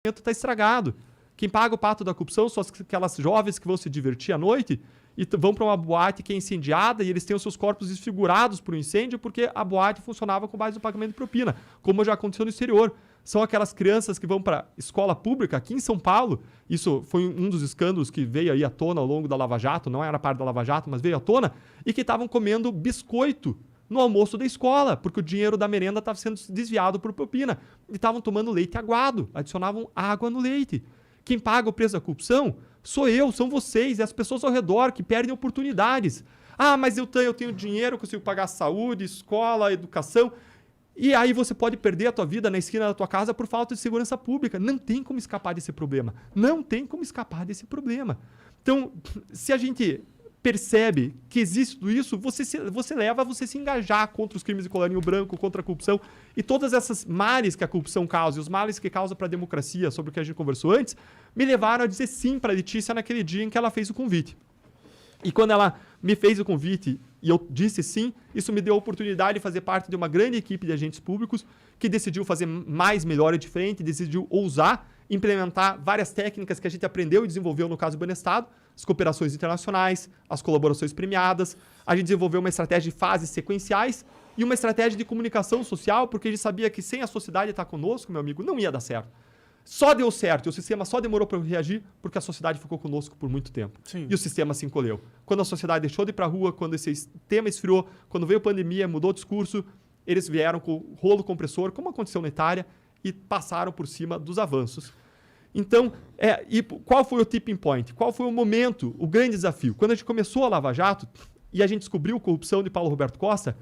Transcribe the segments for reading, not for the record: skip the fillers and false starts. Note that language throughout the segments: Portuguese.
está estragado. Quem paga o pato da corrupção são aquelas jovens que vão se divertir à noite e vão para uma boate que é incendiada e eles têm os seus corpos desfigurados por um incêndio porque a boate funcionava com base no pagamento de propina, como já aconteceu no exterior. São aquelas crianças que vão para escola pública aqui em São Paulo. Isso foi um dos escândalos que veio aí à tona ao longo da Lava Jato, não era parte da Lava Jato, mas veio à tona, e que estavam comendo biscoito no almoço da escola, porque o dinheiro da merenda estava sendo desviado por propina. E estavam tomando leite aguado, adicionavam água no leite. Quem paga o preço da corrupção sou eu, são vocês e as pessoas ao redor que perdem oportunidades. Ah, mas eu tenho dinheiro, consigo pagar saúde, escola, educação. E aí você pode perder a tua vida na esquina da tua casa por falta de segurança pública. Não tem como escapar desse problema. Não tem como escapar desse problema. Então, se a gente percebe que existe tudo isso, você leva a você se engajar contra os crimes de colarinho branco, contra a corrupção e todas essas males que a corrupção causa e os males que causa para a democracia, sobre o que a gente conversou antes, me levaram a dizer sim para a Letícia naquele dia em que ela fez o convite. E quando ela me fez o convite e eu disse sim, isso me deu a oportunidade de fazer parte de uma grande equipe de agentes públicos que decidiu fazer mais, melhor e diferente, decidiu ousar implementar várias técnicas que a gente aprendeu e desenvolveu no caso do Banestado, as cooperações internacionais, as colaborações premiadas. A gente desenvolveu uma estratégia de fases sequenciais e uma estratégia de comunicação social, porque a gente sabia que sem a sociedade estar conosco, meu amigo, não ia dar certo. Só deu certo e o sistema só demorou para reagir porque a sociedade ficou conosco por muito tempo. Sim. E o sistema se encolheu. Quando a sociedade deixou de ir para a rua, quando esse tema esfriou, quando veio a pandemia, mudou o discurso, eles vieram com o rolo compressor, como aconteceu na Itália, e passaram por cima dos avanços. Então, e qual foi o tipping point? Qual foi o momento, o grande desafio? Quando a gente começou a Lava Jato e a gente descobriu a corrupção de Paulo Roberto Costa,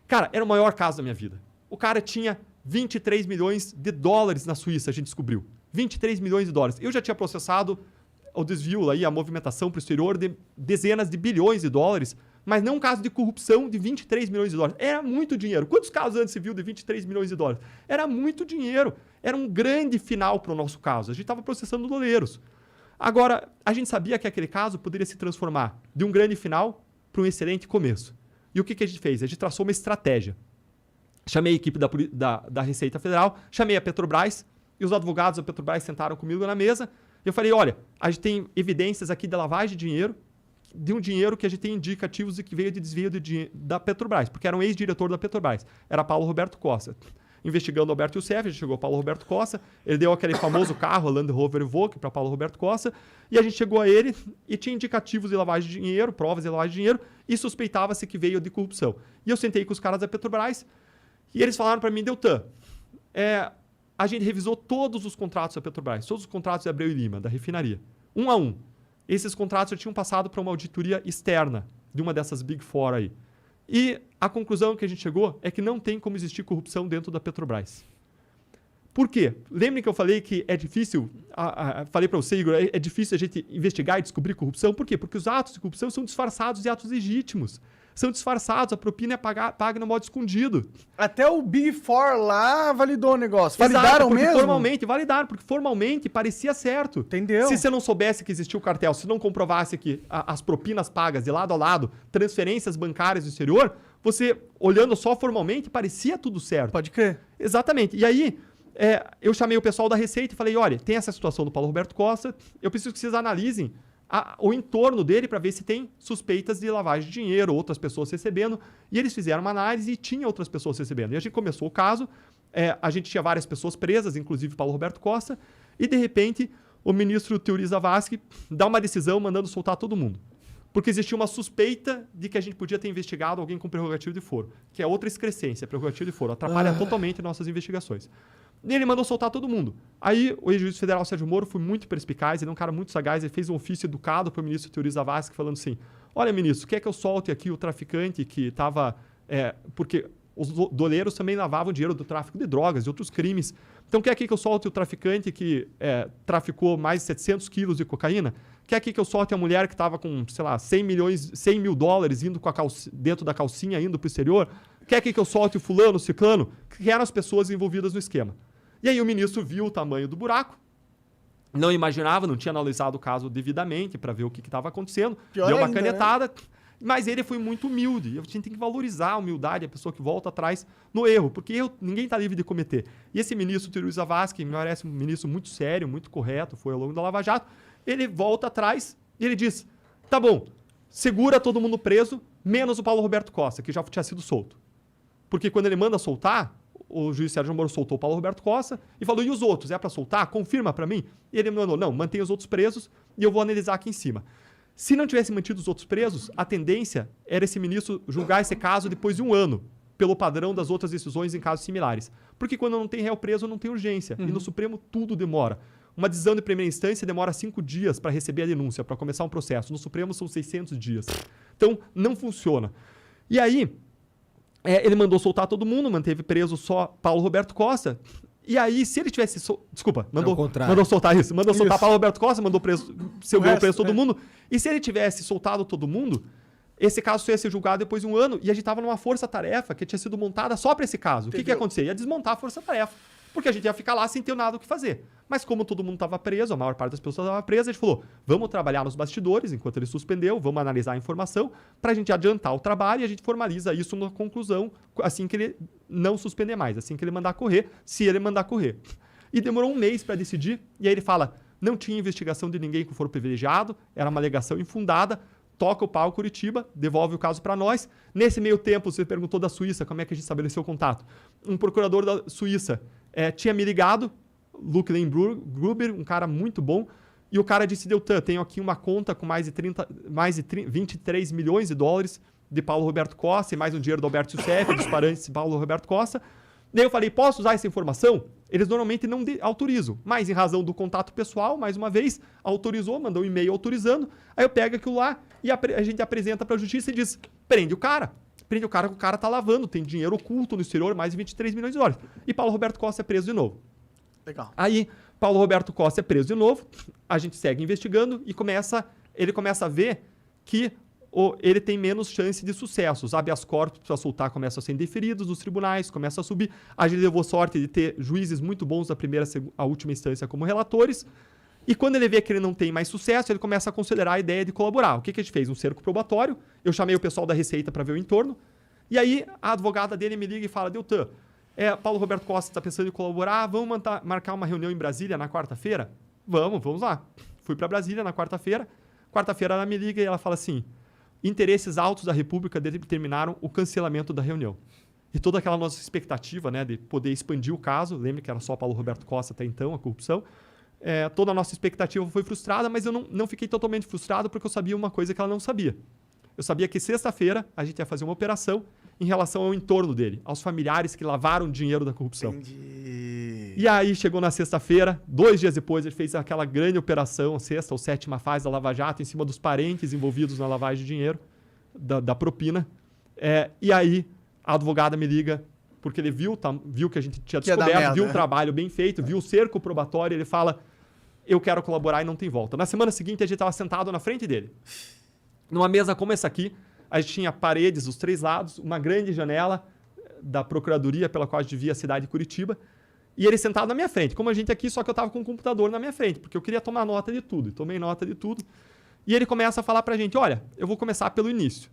cara, era o maior caso da minha vida. O cara tinha 23 milhões de dólares na Suíça, a gente descobriu. 23 milhões de dólares. Eu já tinha processado o desvio, aí, a movimentação para o exterior de dezenas de bilhões de dólares, mas não um caso de corrupção de 23 milhões de dólares. Era muito dinheiro. Quantos casos antes se viu de 23 milhões de dólares? Era muito dinheiro. Era um grande final para o nosso caso. A gente estava processando doleiros. Agora, a gente sabia que aquele caso poderia se transformar de um grande final para um excelente começo. E o que a gente fez? A gente traçou uma estratégia. Chamei a equipe da Receita Federal, chamei a Petrobras, e os advogados da Petrobras sentaram comigo na mesa, e eu falei, olha, a gente tem evidências aqui de lavagem de dinheiro, de um dinheiro que a gente tem indicativos de que veio de desvio da Petrobras, porque era um ex-diretor da Petrobras, era Paulo Roberto Costa. Investigando o Alberto Youssef, a gente chegou ao Paulo Roberto Costa, ele deu aquele famoso carro, Land Rover Evoque, para Paulo Roberto Costa, e a gente chegou a ele e tinha indicativos de lavagem de dinheiro, provas de lavagem de dinheiro, e suspeitava-se que veio de corrupção. E eu sentei com os caras da Petrobras, e eles falaram para mim, Deltan, a gente revisou todos os contratos da Petrobras, todos os contratos de Abreu e Lima, da refinaria, um a um. Esses contratos já tinham passado para uma auditoria externa de uma dessas Big Four aí. E a conclusão que a gente chegou é que não tem como existir corrupção dentro da Petrobras. Por quê? Lembrem que eu falei que é difícil, falei para você, Igor, é difícil a gente investigar e descobrir corrupção. Por quê? Porque os atos de corrupção são disfarçados de atos legítimos. São disfarçados, a propina é paga no modo escondido. Até o Big Four lá validou o negócio. Validaram mesmo? Validaram, porque formalmente parecia certo. Entendeu? Se você não soubesse que existia o cartel, se não comprovasse que as propinas pagas de lado a lado, transferências bancárias do exterior, você, olhando só formalmente, parecia tudo certo. Pode crer. Exatamente. E aí, eu chamei o pessoal da Receita e falei, olha, tem essa situação do Paulo Roberto Costa, eu preciso que vocês analisem o entorno dele para ver se tem suspeitas de lavagem de dinheiro, outras pessoas recebendo. E eles fizeram uma análise e tinha outras pessoas recebendo. E a gente começou o caso, a gente tinha várias pessoas presas, inclusive Paulo Roberto Costa, e de repente o ministro Teori Zavascki dá uma decisão mandando soltar todo mundo. Porque existia uma suspeita de que a gente podia ter investigado alguém com prerrogativo de foro, que é outra excrescência, prerrogativo de foro, atrapalha totalmente nossas investigações. E ele mandou soltar todo mundo. Aí o ex-juiz federal Sérgio Moro foi muito perspicaz, ele é um cara muito sagaz, ele fez um ofício educado para o ministro Teori Zavascki falando assim, olha, ministro, quer que eu solte aqui o traficante que estava... porque os doleiros também lavavam dinheiro do tráfico de drogas e outros crimes. Então quer que eu solte o traficante que traficou mais de 700 quilos de cocaína? Quer que eu solte a mulher que estava com, sei lá, 100 mil dólares indo com dentro da calcinha, indo para o exterior? Quer que eu solte o fulano, o ciclano? Que eram as pessoas envolvidas no esquema. E aí o ministro viu o tamanho do buraco, não imaginava, não tinha analisado o caso devidamente para ver o que estava acontecendo, deu uma canetada Mas ele foi muito humilde. A gente tem que valorizar a humildade, a pessoa que volta atrás no erro, porque erro ninguém está livre de cometer. E esse ministro, Teori Zavascki, me parece um ministro muito sério, muito correto, foi ao longo da Lava Jato, ele volta atrás e ele diz, tá bom, segura todo mundo preso, menos o Paulo Roberto Costa, que já tinha sido solto. Porque quando ele manda soltar, o juiz Sérgio Moro soltou o Paulo Roberto Costa e falou, e os outros? É para soltar? Confirma para mim? E ele mandou, não, mantém os outros presos e eu vou analisar aqui em cima. Se não tivesse mantido os outros presos, a tendência era esse ministro julgar esse caso depois de 1 ano, pelo padrão das outras decisões em casos similares. Porque quando não tem réu preso, não tem urgência. E no Supremo tudo demora. Uma decisão de primeira instância demora 5 dias para receber a denúncia, para começar um processo. No Supremo são 600 dias. Então, não funciona. E aí, ele mandou soltar todo mundo, manteve preso só Paulo Roberto Costa. E aí, se ele tivesse... Desculpa, mandou soltar isso. Mandou soltar Paulo Roberto Costa, mandou preso, segurou preso todo mundo. E se ele tivesse soltado todo mundo, esse caso só ia ser julgado depois de 1 ano e a gente estava numa força-tarefa que tinha sido montada só para esse caso. O que ia acontecer? Ia desmontar a força-tarefa. Porque a gente ia ficar lá sem ter nada o que fazer. Mas como todo mundo estava preso, a maior parte das pessoas estava presa, a gente falou, vamos trabalhar nos bastidores enquanto ele suspendeu, vamos analisar a informação para a gente adiantar o trabalho e a gente formaliza isso na conclusão assim que ele não suspender mais, assim que ele mandar correr, se ele mandar correr. E demorou 1 mês para decidir, e aí ele fala, não tinha investigação de ninguém com foro privilegiado, era uma alegação infundada, toca o pau Curitiba, devolve o caso para nós. Nesse meio tempo, você perguntou da Suíça, como é que a gente estabeleceu o contato. Um procurador da Suíça tinha me ligado, Luke Gruber, um cara muito bom, e o cara disse, Deltan, tenho aqui uma conta com mais de 23 milhões de dólares de Paulo Roberto Costa e mais um dinheiro do Alberto Youssef, dos parentes de Paulo Roberto Costa. Daí eu falei, posso usar essa informação? Eles normalmente não autorizam, mas em razão do contato pessoal, mais uma vez, autorizou, mandou um e-mail autorizando, aí eu pego aquilo lá e a gente apresenta para a justiça e diz, prende o cara. Prende o cara que o cara tá lavando, tem dinheiro oculto no exterior, mais de 23 milhões de dólares. E Paulo Roberto Costa é preso de novo. Legal. Aí, Paulo Roberto Costa é preso de novo, a gente segue investigando e ele começa a ver que ele tem menos chance de sucesso. Os habeas corpus para soltar começam a ser indeferidos nos tribunais, começa a subir. A gente levou sorte de ter juízes muito bons da primeira a última instância como relatores. E quando ele vê que ele não tem mais sucesso, ele começa a considerar a ideia de colaborar. O que a gente fez? Um cerco probatório. Eu chamei o pessoal da Receita para ver o entorno. E aí a advogada dele me liga e fala, Deltan, Paulo Roberto Costa está pensando em colaborar, vamos marcar uma reunião em Brasília na quarta-feira? Vamos lá. Fui para Brasília na quarta-feira. Quarta-feira ela me liga e ela fala assim, interesses altos da República determinaram o cancelamento da reunião. E toda aquela nossa expectativa, né, de poder expandir o caso, lembre que era só Paulo Roberto Costa até então, a corrupção, toda a nossa expectativa foi frustrada, mas eu não fiquei totalmente frustrado porque eu sabia uma coisa que ela não sabia. Eu sabia que sexta-feira a gente ia fazer uma operação em relação ao entorno dele, aos familiares que lavaram dinheiro da corrupção. Entendi. E aí chegou na sexta-feira, 2 dias depois, ele fez aquela grande operação, a 6ª ou 7ª fase da Lava Jato, em cima dos parentes envolvidos na lavagem de dinheiro, da propina. E aí a advogada me liga, porque ele viu que a gente tinha descoberto, viu um trabalho bem feito, viu o cerco probatório, ele fala, eu quero colaborar e não tem volta. Na semana seguinte, a gente estava sentado na frente dele. Numa mesa como essa aqui, a gente tinha paredes dos 3 lados, uma grande janela da procuradoria pela qual a gente via a cidade de Curitiba, e ele sentado na minha frente, como a gente aqui, só que eu estava com o computador na minha frente, porque eu queria tomar nota de tudo, e tomei nota de tudo. E ele começa a falar para a gente, olha, eu vou começar pelo início.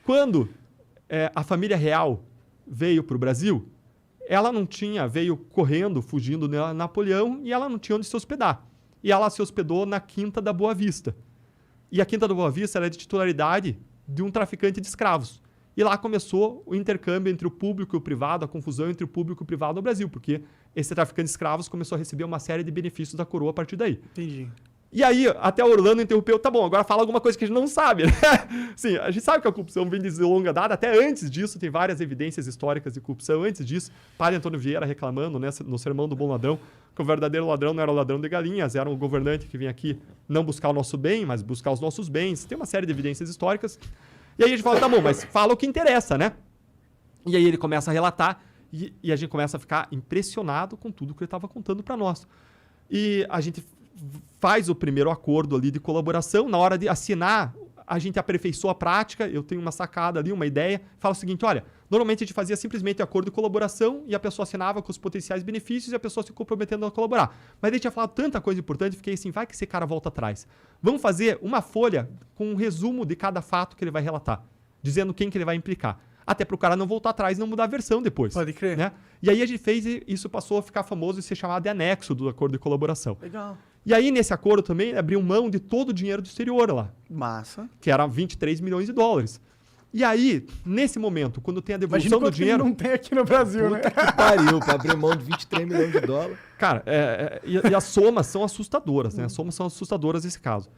Quando a família real veio para o Brasil, ela não veio correndo, fugindo de Napoleão, e ela não tinha onde se hospedar. E ela se hospedou na Quinta da Boa Vista. E a Quinta da Boa Vista era de titularidade de um traficante de escravos. E lá começou o intercâmbio entre o público e o privado, a confusão entre o público e o privado no Brasil, porque esse traficante de escravos começou a receber uma série de benefícios da coroa a partir daí. Entendi. E aí, até o Orlando interrompeu, tá bom, agora fala alguma coisa que a gente não sabe, né? Sim, a gente sabe que a corrupção vem de longa data, até antes disso, tem várias evidências históricas de corrupção. Antes disso, Padre Antônio Vieira reclamando, né, no Sermão do Bom Ladrão, que o verdadeiro ladrão não era o ladrão de galinhas, era um governante que vinha aqui não buscar o nosso bem, mas buscar os nossos bens. Tem uma série de evidências históricas. E aí a gente fala, tá bom, mas fala o que interessa, né? E aí ele começa a relatar e a gente começa a ficar impressionado com tudo que ele estava contando para nós. E a gente faz o primeiro acordo ali de colaboração. Na hora de assinar, a gente aperfeiçoa a prática. Eu tenho uma sacada ali, uma ideia. Fala o seguinte, olha, Normalmente a gente fazia simplesmente acordo de colaboração e a pessoa assinava com os potenciais benefícios e a pessoa se comprometendo a colaborar. Mas a gente tinha falado tanta coisa importante, fiquei assim, vai que esse cara volta atrás. Vamos fazer uma folha com um resumo de cada fato que ele vai relatar, dizendo quem que ele vai implicar. Até para o cara não voltar atrás e não mudar a versão depois. Pode crer. Né? E aí a gente fez e isso passou a ficar famoso e ser chamado de anexo do acordo de colaboração. Legal. E aí nesse acordo também abriu mão de todo o dinheiro do exterior lá, Massa. que era 23 milhões de dólares. E aí, nesse momento, quando tem a devolução do dinheiro... não tem aqui no Brasil, Puta né? que pariu, pra abrir mão de 23 milhões de dólares. Cara, e as somas são assustadoras, né? As somas são assustadoras nesse caso.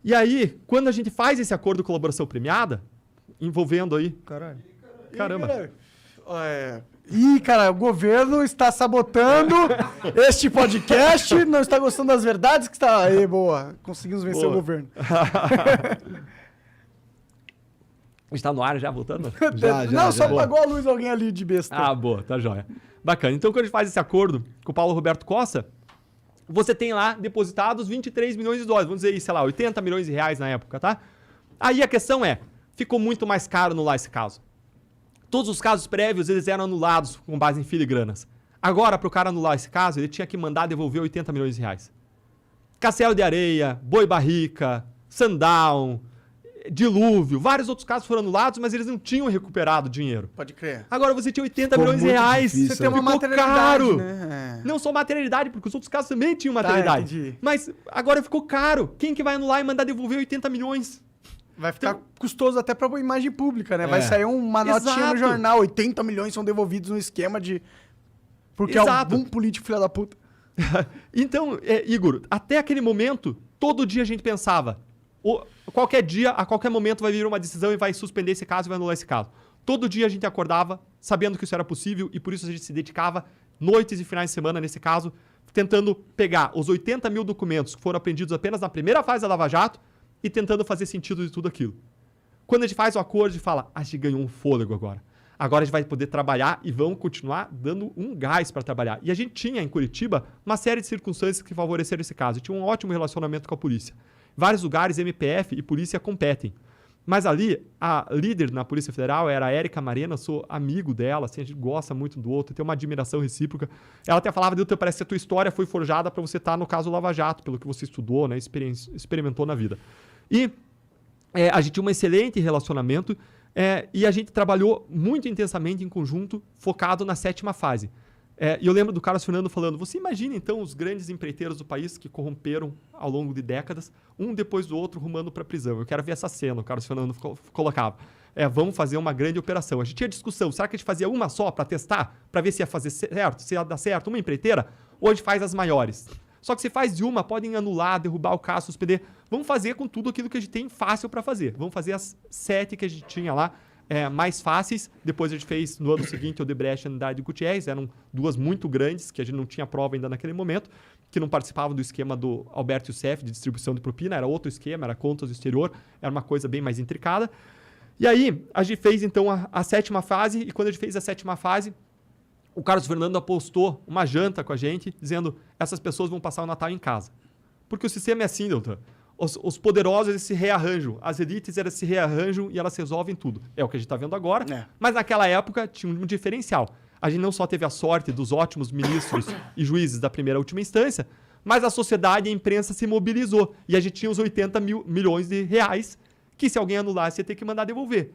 E aí, quando a gente faz esse acordo de colaboração premiada, envolvendo aí... Caralho. Caramba. Ih, cara, o governo está sabotando este podcast, não está gostando das verdades que está... Aí, boa. Conseguimos vencer Boa. o governo. Está no ar já, voltando? Não, só Boa. apagou a luz alguém ali de besta. Ah, boa, tá joia. Bacana. Então, quando a gente faz esse acordo com o Paulo Roberto Costa, você tem lá depositados 23 milhões de dólares. Vamos dizer aí, sei lá, 80 milhões de reais na época, tá? Aí a questão é, ficou muito mais caro anular esse caso. Todos os casos prévios, eles eram anulados com base em filigranas. Agora, para o cara anular esse caso, ele tinha que mandar devolver 80 milhões de reais. Castelo de Areia, Boi Barrica, Sundown, Dilúvio, vários outros casos foram anulados, mas eles não tinham recuperado dinheiro. Pode crer. Agora você tinha 80 Ficou milhões de muito reais, difícil, você né? tem uma Ficou materialidade, caro. né? Não só materialidade, porque os outros casos também tinham materialidade. entendi. Mas agora ficou caro. Quem que vai anular e mandar devolver 80 milhões? Vai ficar custoso até pra imagem pública, né? Vai sair uma notinha Exato. no jornal, 80 milhões são devolvidos no esquema de... Porque Exato. algum político filho da puta. Então, Igor, até aquele momento, todo dia a gente pensava, qualquer dia, a qualquer momento vai vir uma decisão e vai suspender esse caso e vai anular esse caso. Todo dia a gente acordava sabendo que isso era possível e por isso a gente se dedicava noites e finais de semana, nesse caso, tentando pegar os 80 mil documentos que foram apreendidos apenas na primeira fase da Lava Jato e tentando fazer sentido de tudo aquilo. Quando a gente faz o acordo e fala, a gente ganhou um fôlego agora. Agora a gente vai poder trabalhar e vamos continuar dando um gás para trabalhar. E a gente tinha em Curitiba uma série de circunstâncias que favoreceram esse caso. Tinha um ótimo relacionamento com a polícia. Em vários lugares, MPF e polícia competem. Mas ali, a líder na Polícia Federal era a Érica Marena, eu sou amigo dela, assim, a gente gosta muito do outro, tem uma admiração recíproca. Ela até falava, Dilton, parece que a tua história foi forjada para você estar no caso Lava Jato, pelo que você estudou, né, experimentou na vida. E a gente tinha um excelente relacionamento e a gente trabalhou muito intensamente em conjunto, focado na 7ª fase. E eu lembro do Carlos Fernando falando, você imagina então os grandes empreiteiros do país que corromperam ao longo de décadas, um depois do outro rumando para a prisão. Eu quero ver essa cena, o Carlos Fernando colocava. Vamos fazer uma grande operação. A gente tinha discussão, será que a gente fazia uma só para testar, para ver se ia fazer certo, se ia dar certo, uma empreiteira, ou a gente faz as maiores? Só que se faz de uma, podem anular, derrubar o caso, suspender. Vamos fazer com tudo aquilo que a gente tem fácil para fazer. Vamos fazer as 7 que a gente tinha lá, mais fáceis. Depois a gente fez, no ano seguinte, o Odebrecht e a Andrade Gutierrez. Eram 2 muito grandes, que a gente não tinha prova ainda naquele momento, que não participavam do esquema do Alberto Youssef, de distribuição de propina. Era outro esquema, era contas do exterior. Era uma coisa bem mais intricada. E aí, a gente fez, então, a 7ª fase. E quando a gente fez a 7ª fase, o Carlos Fernando apostou uma janta com a gente, dizendo, essas pessoas vão passar o Natal em casa. Porque o sistema é assim, doutor. Os poderosos, eles se rearranjam. As elites, elas se rearranjam e elas resolvem tudo. É o que a gente está vendo agora. Mas naquela época, tinha um diferencial. A gente não só teve a sorte dos ótimos ministros e juízes da primeira e última instância, mas a sociedade e a imprensa se mobilizou. E a gente tinha os 80 milhões de reais que, se alguém anulasse, ia ter que mandar devolver.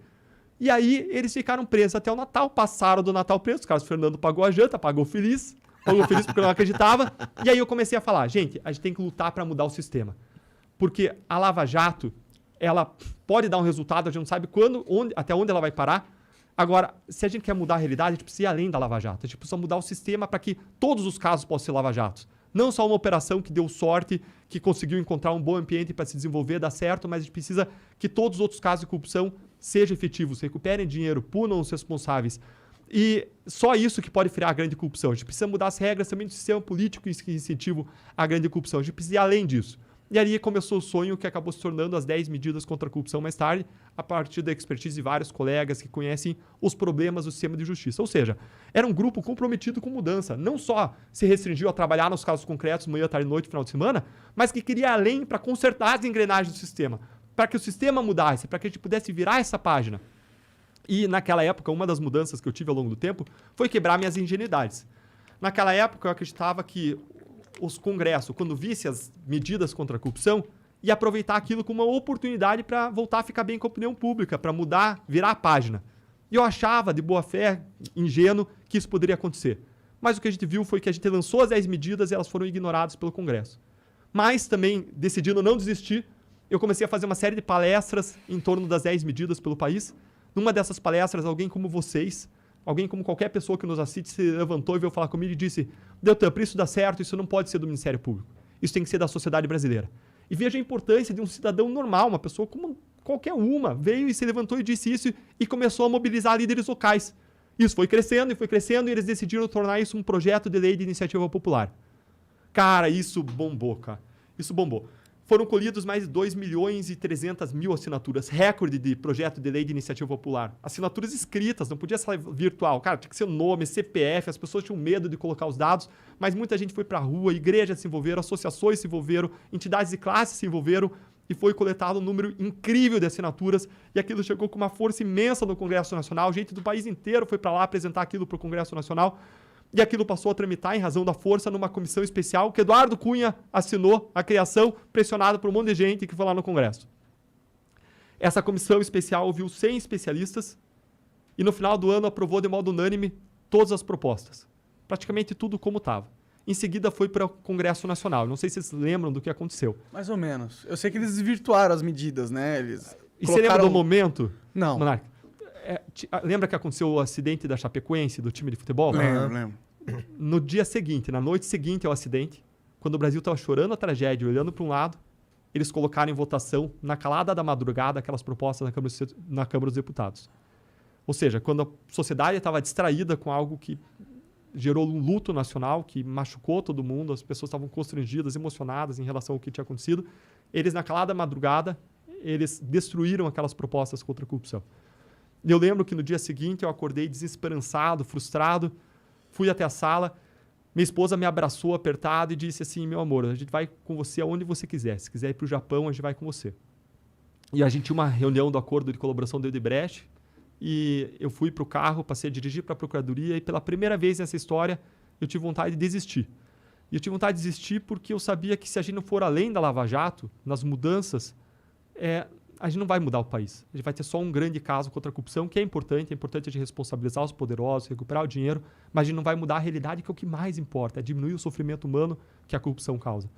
E aí, eles ficaram presos até o Natal, passaram do Natal presos. O Carlos Fernando pagou a janta, pagou feliz porque não acreditava. E aí eu comecei a falar, gente, a gente tem que lutar para mudar o sistema. Porque a Lava Jato, ela pode dar um resultado, a gente não sabe quando, até onde ela vai parar. Agora, se a gente quer mudar a realidade, a gente precisa ir além da Lava Jato. A gente precisa mudar o sistema para que todos os casos possam ser Lava Jatos. Não só uma operação que deu sorte, que conseguiu encontrar um bom ambiente para se desenvolver, dar certo, mas a gente precisa que todos os outros casos de corrupção sejam efetivos, recuperem dinheiro, punam os responsáveis. E só isso que pode frear a grande corrupção. A gente precisa mudar as regras também do sistema político que incentiva a grande corrupção. A gente precisa ir além disso. E ali começou o sonho que acabou se tornando as 10 medidas contra a corrupção mais tarde, a partir da expertise de vários colegas que conhecem os problemas do sistema de justiça. Ou seja, era um grupo comprometido com mudança. Não só se restringiu a trabalhar nos casos concretos, manhã, tarde, noite, final de semana, mas que queria ir além para consertar as engrenagens do sistema, para que o sistema mudasse, para que a gente pudesse virar essa página. E naquela época, uma das mudanças que eu tive ao longo do tempo foi quebrar minhas ingenuidades. Naquela época, eu acreditava que os congressos, quando vissem as medidas contra a corrupção, ia aproveitar aquilo como uma oportunidade para voltar a ficar bem com a opinião pública, para mudar, virar a página. E eu achava, de boa fé, ingênuo, que isso poderia acontecer. Mas o que a gente viu foi que a gente lançou as 10 medidas e elas foram ignoradas pelo Congresso. Mas também, decidindo não desistir, eu comecei a fazer uma série de palestras em torno das 10 medidas pelo país. Numa dessas palestras, alguém como vocês, alguém como qualquer pessoa que nos assiste, se levantou e veio falar comigo e disse: Deltan, para isso dar certo, isso não pode ser do Ministério Público. Isso tem que ser da sociedade brasileira. E veja a importância de um cidadão normal, uma pessoa como qualquer uma, veio e se levantou e disse isso e começou a mobilizar líderes locais. Isso foi crescendo e eles decidiram tornar isso um projeto de lei de iniciativa popular. Cara, isso bombou, cara. Isso bombou. Foram colhidos mais de 2.300.000 assinaturas, recorde de projeto de lei de iniciativa popular. Assinaturas escritas, não podia ser virtual. Cara, tinha que ser o nome, CPF, as pessoas tinham medo de colocar os dados, mas muita gente foi para a rua, igrejas se envolveram, associações se envolveram, entidades de classe se envolveram, e foi coletado um número incrível de assinaturas, e aquilo chegou com uma força imensa no Congresso Nacional, gente do país inteiro foi para lá apresentar aquilo para o Congresso Nacional, e aquilo passou a tramitar em razão da força numa comissão especial que Eduardo Cunha assinou a criação, pressionado por um monte de gente que foi lá no Congresso. Essa comissão especial ouviu 100 especialistas e no final do ano aprovou de modo unânime todas as propostas. Praticamente tudo como estava. Em seguida foi para o Congresso Nacional. Não sei se vocês lembram do que aconteceu. Mais ou menos. Eu sei que eles desvirtuaram as medidas, né? Você lembra do momento? Não. Monarca? Lembra que aconteceu o acidente da Chapecoense, do time de futebol? Lembro. No dia seguinte, na noite seguinte ao acidente, quando o Brasil estava chorando a tragédia, olhando para um lado, eles colocaram em votação, na calada da madrugada, aquelas propostas na Câmara dos Deputados. Ou seja, quando a sociedade estava distraída com algo que gerou um luto nacional, que machucou todo mundo, as pessoas estavam constrangidas, emocionadas em relação ao que tinha acontecido, eles, na calada da madrugada, eles destruíram aquelas propostas contra a corrupção. Eu lembro que no dia seguinte eu acordei desesperançado, frustrado, fui até a sala, minha esposa me abraçou apertado e disse assim: meu amor, a gente vai com você aonde você quiser. Se quiser ir para o Japão, a gente vai com você. E a gente tinha uma reunião do acordo de colaboração do Odebrecht e eu fui para o carro, passei a dirigir para a Procuradoria e pela primeira vez nessa história eu tive vontade de desistir. E eu tive vontade de desistir porque eu sabia que se a gente não for além da Lava Jato, nas mudanças, a gente não vai mudar o país. A gente vai ter só um grande caso contra a corrupção, que é importante a gente responsabilizar os poderosos, recuperar o dinheiro, mas a gente não vai mudar a realidade, que é o que mais importa, é diminuir o sofrimento humano que a corrupção causa.